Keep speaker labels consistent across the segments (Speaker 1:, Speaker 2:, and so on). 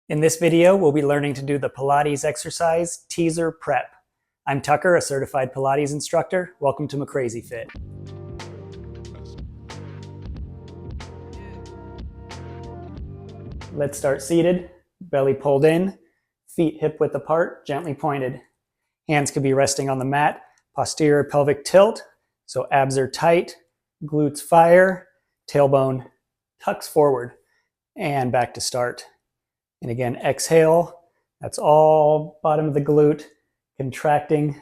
Speaker 1: In this video, we'll be learning to do the Pilates exercise teaser prep. I'm Tucker, a certified Pilates instructor. Welcome to McCrazy Fit. Let's start seated, belly pulled in, feet hip width apart, gently pointed. Hands could be resting on the mat, posterior pelvic tilt, so abs are tight, glutes fire, tailbone tucks forward, and back to start. And again, exhale, that's all bottom of the glute, contracting,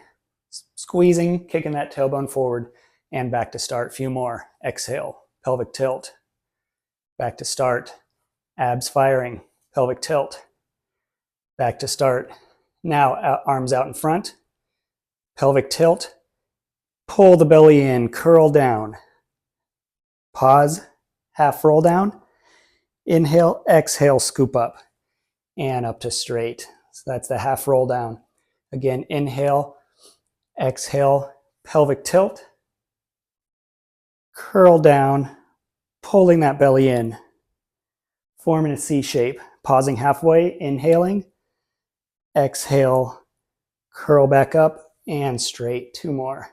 Speaker 1: squeezing, kicking that tailbone forward, and back to start. Few more. Exhale, pelvic tilt, back to start, abs firing, pelvic tilt, back to start. Now arms out in front, pelvic tilt, pull the belly in, curl down, pause, half roll down, inhale, exhale, scoop up, and up to straight. So that's the half roll down. Again, inhale, exhale, pelvic tilt, curl down, pulling that belly in, forming a C shape, pausing halfway, inhaling, exhale, curl back up and straight. Two more.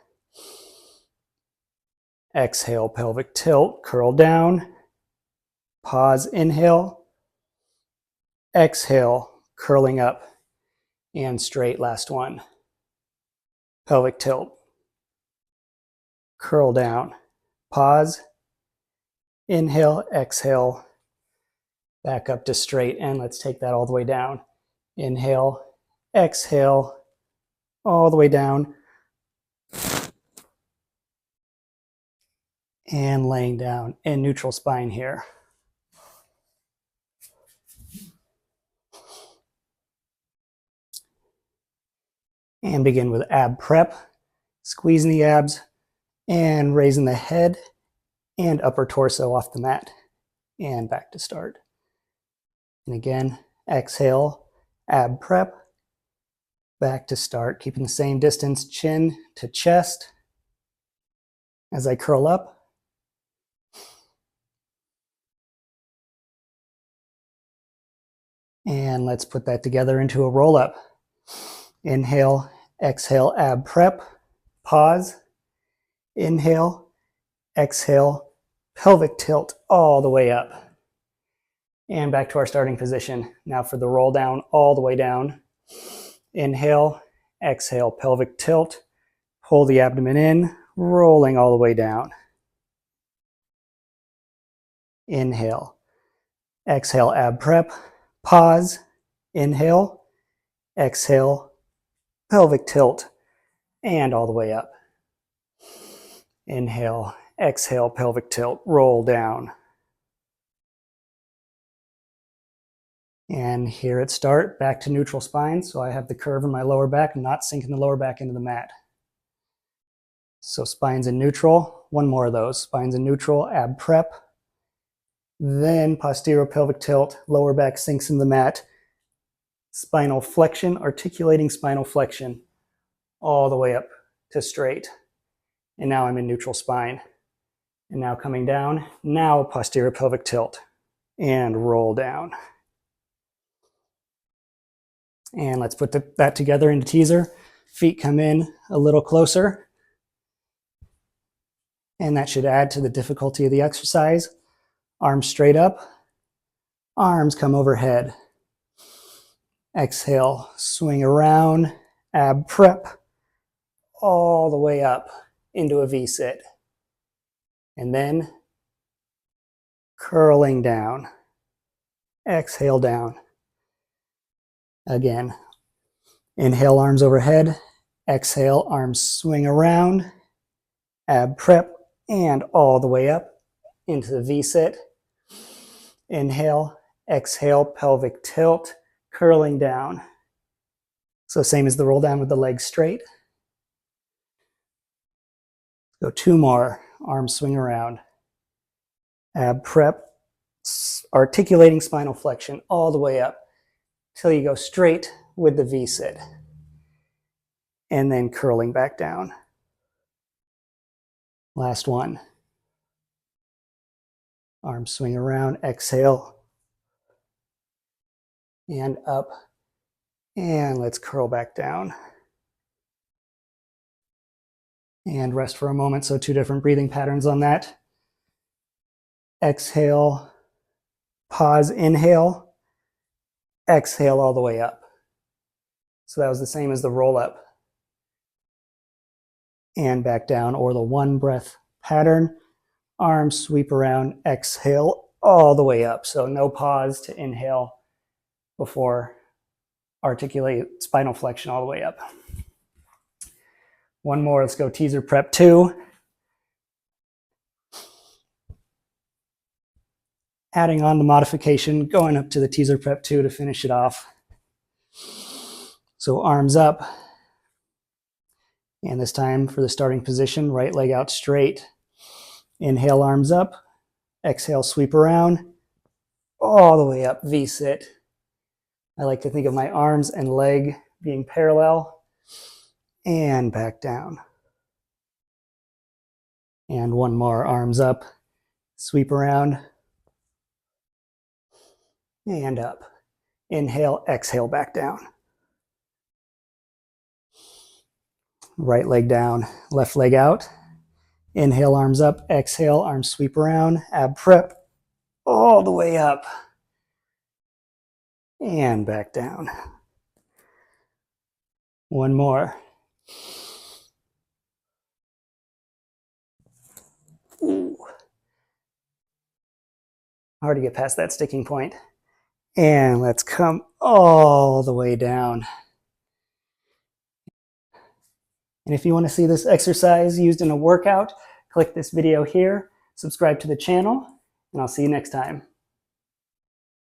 Speaker 1: Exhale, pelvic tilt, curl down, pause, inhale, exhale, curling up and straight. Last one. Pelvic tilt, curl down, pause, inhale, exhale, back up to straight. And let's take that all the way down. Inhale, exhale, all the way down, and laying down in neutral spine here. And begin with ab prep, squeezing the abs and raising the head and upper torso off the mat, and back to start. And again, exhale, ab prep, back to start, keeping the same distance, chin to chest as I curl up. And let's put that together into a roll up. Inhale, exhale, ab prep, pause, inhale, exhale, pelvic tilt all the way up. And back to our starting position. Now for the roll down, all the way down. Inhale, exhale, pelvic tilt, pull the abdomen in, rolling all the way down. Inhale, exhale, ab prep, pause, inhale, exhale, pelvic tilt, and all the way up. Inhale, exhale, pelvic tilt, roll down. And here at start, back to neutral spine. So I have the curve in my lower back, not sinking the lower back into the mat. So spine's in neutral. One more of those. Spine's in neutral, ab prep. Then posterior pelvic tilt, lower back sinks in the mat. Spinal flexion, articulating spinal flexion, all the way up to straight. And now I'm in neutral spine. And now coming down, now posterior pelvic tilt, and roll down. And let's put that together into teaser. Feet come in a little closer. And that should add to the difficulty of the exercise. Arms straight up, arms come overhead. Exhale, swing around, ab prep, all the way up into a V-sit. And then curling down. Exhale down. Again, inhale, arms overhead. Exhale, arms swing around, ab prep, and all the way up into the V-sit. Inhale, exhale, pelvic tilt, curling down. So same as the roll down with the legs straight. Go two more. Arms swing around. Ab prep, articulating spinal flexion all the way up till you go straight with the V-sit. And then curling back down. Last one. Arms swing around, exhale. and up, and let's curl back down. And rest for a moment, so 2 different breathing patterns on that. Exhale, pause, inhale, exhale all the way up. So that was the same as the roll up. And back down, or the 1 breath pattern. Arms sweep around, exhale all the way up. So no pause to inhale before articulate spinal flexion all the way up. 1 more, let's go teaser prep 2. Adding on the modification, going up to the teaser prep 2 to finish it off. So arms up, and this time for the starting position, right leg out straight. Inhale, arms up, exhale, sweep around, all the way up, V-sit. I like to think of my arms and leg being parallel, and back down. And 1 more, arms up, sweep around, and up. Inhale, exhale, back down. Right leg down, left leg out. Inhale, arms up, exhale, arms sweep around, ab prep, all the way up. And back down. 1 more. Ooh. Hard to get past that sticking point. And let's come all the way down. And if you want to see this exercise used in a workout, click this video here, subscribe to the channel, and I'll see you next time.